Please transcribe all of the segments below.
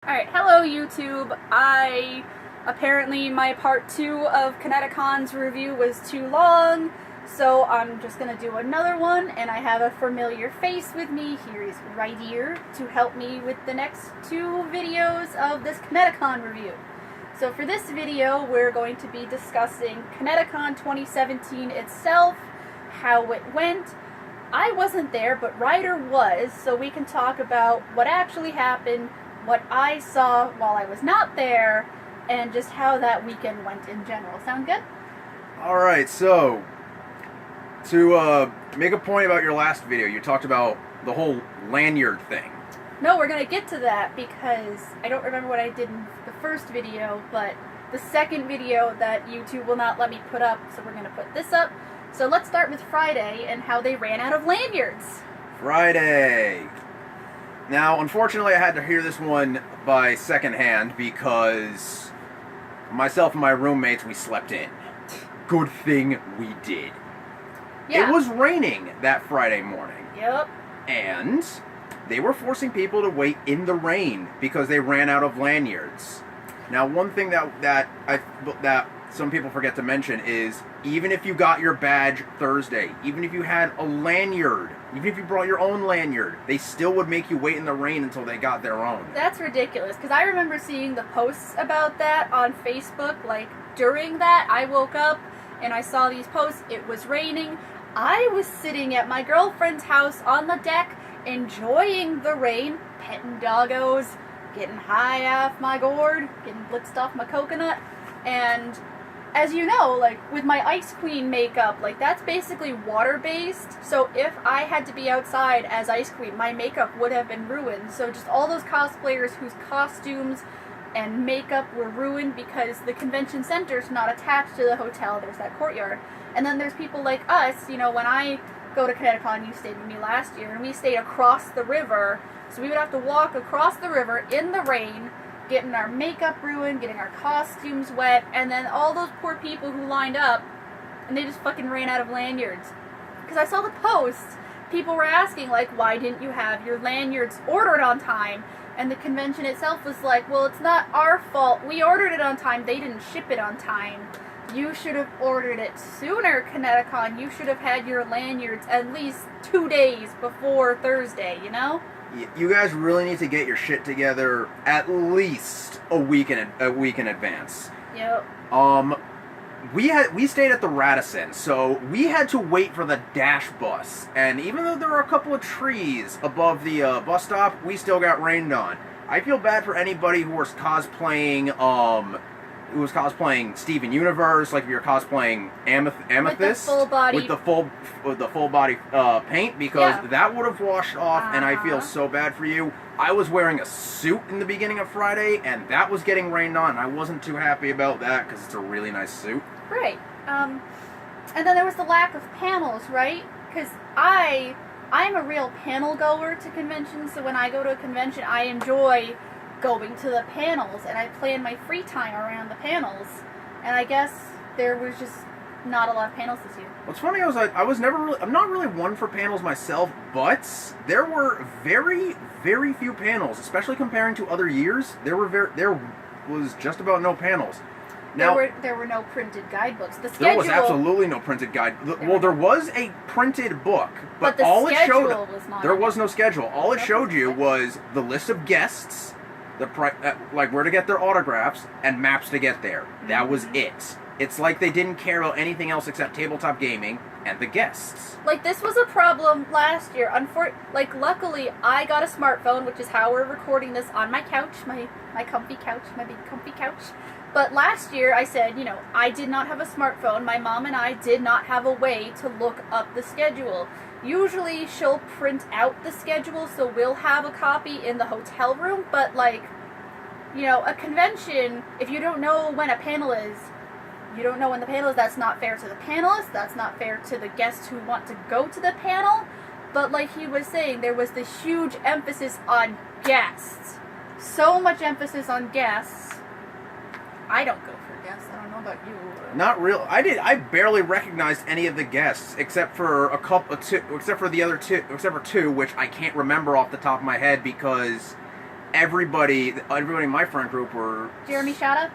Alright, hello YouTube. Apparently my part 2 of ConnectiCon's review was too long, so I'm just gonna do another one, and I have a familiar face with me. He's right here to help me with the next 2 videos of this ConnectiCon review. So for this video, we're going to be discussing ConnectiCon 2017 itself, how it went. I wasn't there, but Ryder was, so we can talk about what actually happened, what I saw while I was not there, and just how that weekend went in general. Sound good? Alright, so, to make a point about your last video, you talked about the whole lanyard thing. No, we're going to get to that because I don't remember what I did in the first video, but the second video that YouTube will not let me put up, so we're going to put this up. So let's start with Friday and how they ran out of lanyards. Friday. Now, unfortunately, I had to hear this one by secondhand because myself and my roommates, we slept in. Good thing we did. Yeah. It was raining that Friday morning. Yep. And they were forcing people to wait in the rain because they ran out of lanyards. Now, one thing that some people forget to mention is even if you got your badge Thursday, even if you had a lanyard, even if you brought your own lanyard, they still would make you wait in the rain until they got their own. That's ridiculous, because I remember seeing the posts about that on Facebook. Like, during that, I woke up and I saw these posts. It was raining. I was sitting at my girlfriend's house on the deck, enjoying the rain, petting doggos, getting high off my gourd, getting blitzed off my coconut, and as you know, like, with my Ice Queen makeup, like, that's basically water-based, so if I had to be outside as Ice Queen, my makeup would have been ruined. So just all those cosplayers whose costumes and makeup were ruined because the convention center's not attached to the hotel, there's that courtyard. And then there's people like us, you know, when I go to ConnectiCon, you stayed with me last year, and we stayed across the river, so we would have to walk across the river in the rain, getting our makeup ruined, getting our costumes wet, and then all those poor people who lined up, and they just fucking ran out of lanyards. Because I saw the posts, people were asking, like, why didn't you have your lanyards ordered on time? And the convention itself was like, well, it's not our fault. We ordered it on time, they didn't ship it on time. You should have ordered it sooner, ConnectiCon. You should have had your lanyards at least 2 days before Thursday, you know? You guys really need to get your shit together at least a week in advance. Yep. We stayed at the Radisson, so we had to wait for the dash bus. And even though there were a couple of trees above the bus stop, we still got rained on. I feel bad for anybody who was cosplaying Steven Universe, like if you're cosplaying Amethyst with the full body paint, because that would have washed off, and I feel so bad for you. I was wearing a suit in the beginning of Friday, and that was getting rained on, and I wasn't too happy about that because it's a really nice suit. Right. And then there was the lack of panels, right? Because I'm a real panel goer to conventions, so when I go to a convention, I enjoy going to the panels, and I plan my free time around the panels, and I guess there was just not a lot of panels this year. What's funny is I'm not really one for panels myself, but there were very, very few panels, especially comparing to other years. There was just about no panels. Now, there were no printed guidebooks. The schedule, there was absolutely no printed guide. Well, there was a printed book, but all it showed there was no schedule. All it showed you was the list of guests, like where to get their autographs, and maps to get there. That was it. It's like they didn't care about anything else except tabletop gaming and the guests. Like, this was a problem last year. Luckily, I got a smartphone, which is how we're recording this on my couch, my comfy couch, my big comfy couch. But last year, I said, you know, I did not have a smartphone. My mom and I did not have a way to look up the schedule. Usually, she'll print out the schedule, so we'll have a copy in the hotel room, but, like, you know, a convention, if you don't know when a panel is, you don't know when the panel is. That's not fair to the panelists, that's not fair to the guests who want to go to the panel, but like he was saying, there was this huge emphasis on guests. So much emphasis on guests. I don't go for guests, I don't know about you. Not real. I barely recognized any of the guests except for except for two, which I can't remember off the top of my head because everybody in my friend group were... Jeremy Shada?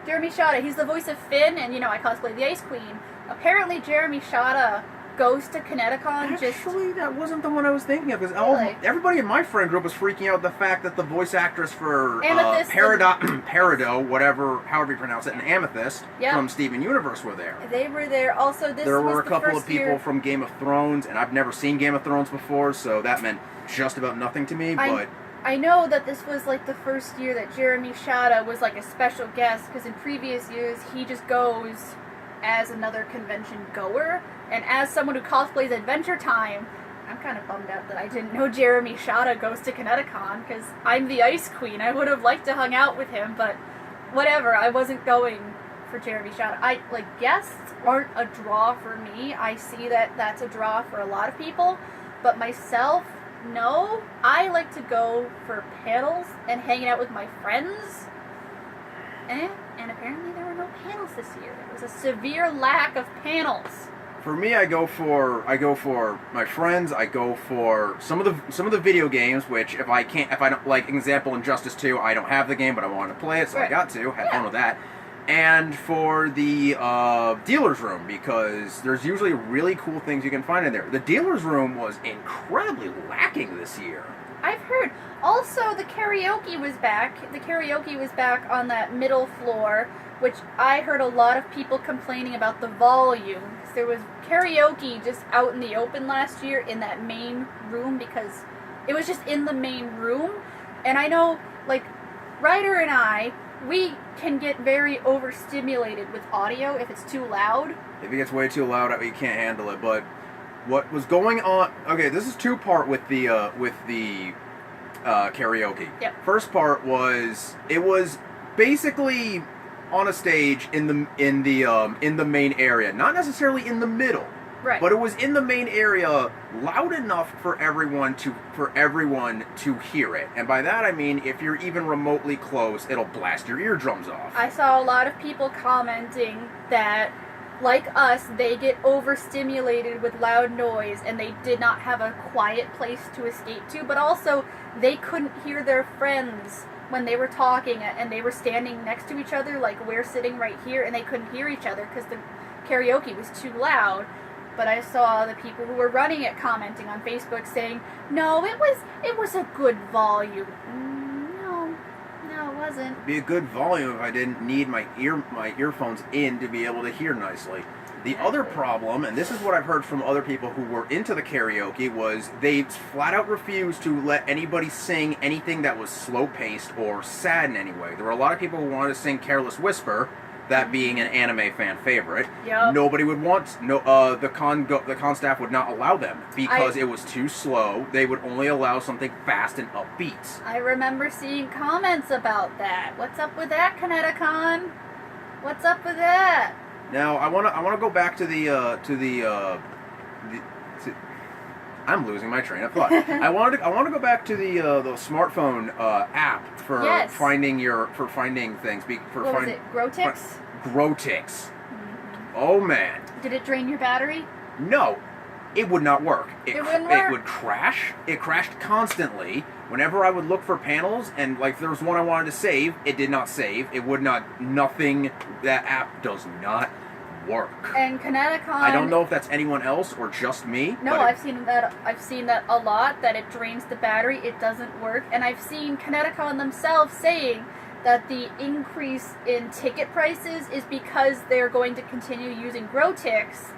Jeremy Shada, he's the voice of Finn, and, I cosplay the Ice Queen. Apparently, Jeremy Shada goes to ConnectiCon Actually, that wasn't the one I was thinking of, because Really? everybody in my friend group was freaking out the fact that the voice actress for Amethyst Peridot, however you pronounce it, and Amethyst from Steven Universe were there. They were there. Also, there were a couple of people from Game of Thrones, and I've never seen Game of Thrones before, so that meant just about nothing to me, but... I know that this was like the first year that Jeremy Shada was like a special guest, because in previous years he just goes as another convention goer, and as someone who cosplays Adventure Time, I'm kind of bummed out that I didn't know Jeremy Shada goes to ConnectiCon, because I'm the Ice Queen. I would have liked to hung out with him, but whatever, I wasn't going for Jeremy Shada. Guests aren't a draw for me. I see that that's a draw for a lot of people, but myself, no. I like to go for panels and hanging out with my friends. And apparently there were no panels this year. There was a severe lack of panels. For me, I go for my friends. I go for some of the video games, which if I don't, like example Injustice 2, I don't have the game, but I want to play it, so I got to have fun with that. And for the dealer's room, because there's usually really cool things you can find in there. The dealer's room was incredibly lacking this year. I've heard. Also, the karaoke was back. The karaoke was back on that middle floor, which I heard a lot of people complaining about the volume. Because there was karaoke just out in the open last year in that main room, because it was just in the main room. And I know, Ryder and I, we can get very overstimulated with audio if it's too loud. If it gets way too loud, you can't handle it. But what was going on? Okay, this is two-part with the karaoke. Yep. First part was it was basically on a stage in the main area, not necessarily in the middle. Right. But it was in the main area, loud enough for everyone to hear it. And by that I mean, if you're even remotely close, it'll blast your eardrums off. I saw a lot of people commenting that, like us, they get overstimulated with loud noise and they did not have a quiet place to escape to, but also they couldn't hear their friends when they were talking and they were standing next to each other, like we're sitting right here, and they couldn't hear each other because the karaoke was too loud. But I saw the people who were running it commenting on Facebook saying, no, it was a good volume. No, it wasn't. It'd be a good volume if I didn't need my earphones in to be able to hear nicely. The other problem, and this is what I've heard from other people who were into the karaoke, was they flat out refused to let anybody sing anything that was slow-paced or sad in any way. There were a lot of people who wanted to sing Careless Whisper, that being an anime fan favorite. Yep. Nobody would want the con staff would not allow them because it was too slow. They would only allow something fast and upbeat. I remember seeing comments about that. What's up with that, ConnectiCon? What's up with that? Now I want to go back to I'm losing my train of thought. I want to go back to the smartphone app for finding things. What was it? Grotix? Grotix. Mm-hmm. Oh man. Did it drain your battery? No, it would not work. It wouldn't work? It would crash. It crashed constantly. Whenever I would look for panels, and if there was one I wanted to save, it did not save. It would not. Nothing. That app does not work. And ConnectiCon, I don't know if that's anyone else or just me. No, I've seen that a lot, that it drains the battery, it doesn't work. And I've seen ConnectiCon themselves saying that the increase in ticket prices is because they're going to continue using Grotix,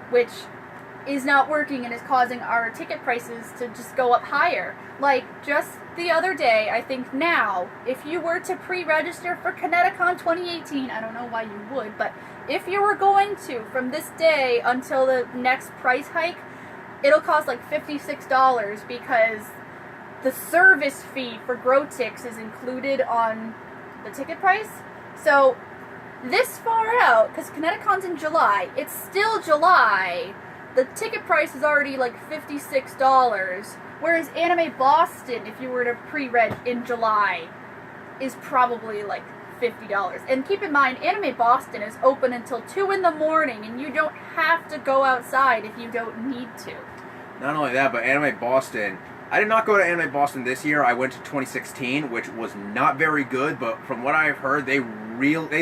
which is not working and is causing our ticket prices to just go up higher. Just the other day, I think now, if you were to pre-register for ConnectiCon 2018, I don't know why you would, but if you were going to, from this day until the next price hike, it'll cost $56 because the service fee for Grotix is included on the ticket price. So, this far out, because ConnectiCon's in July, it's still July, the ticket price is already $56, whereas Anime Boston, if you were to pre-reg in July, is probably $50. And keep in mind, Anime Boston is open until 2 in the morning, and you don't have to go outside if you don't need to. Not only that, but Anime Boston, I did not go to Anime Boston this year. I went to 2016, which was not very good, but from what I've heard, they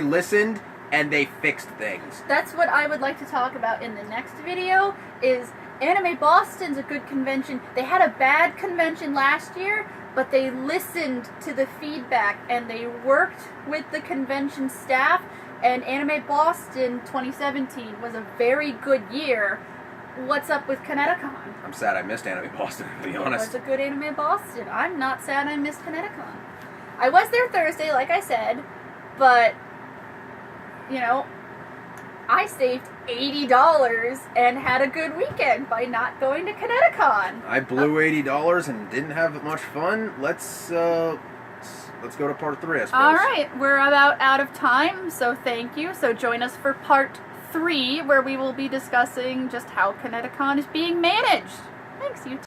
listened and they fixed things. That's what I would like to talk about in the next video, is Anime Boston's a good convention. They had a bad convention last year, but they listened to the feedback and they worked with the convention staff, and Anime Boston 2017 was a very good year. What's up with ConnectiCon? I'm sad I missed Anime Boston, to be honest. It was a good Anime Boston. I'm not sad I missed ConnectiCon. I was there Thursday, like I said, but, you know, I saved $80 and had a good weekend by not going to ConnectiCon. I blew $80 and didn't have much fun. Let's go to part 3, I suppose. Alright, we're about out of time, so thank you. So join us for part 3, where we will be discussing just how ConnectiCon is being managed. Thanks, you.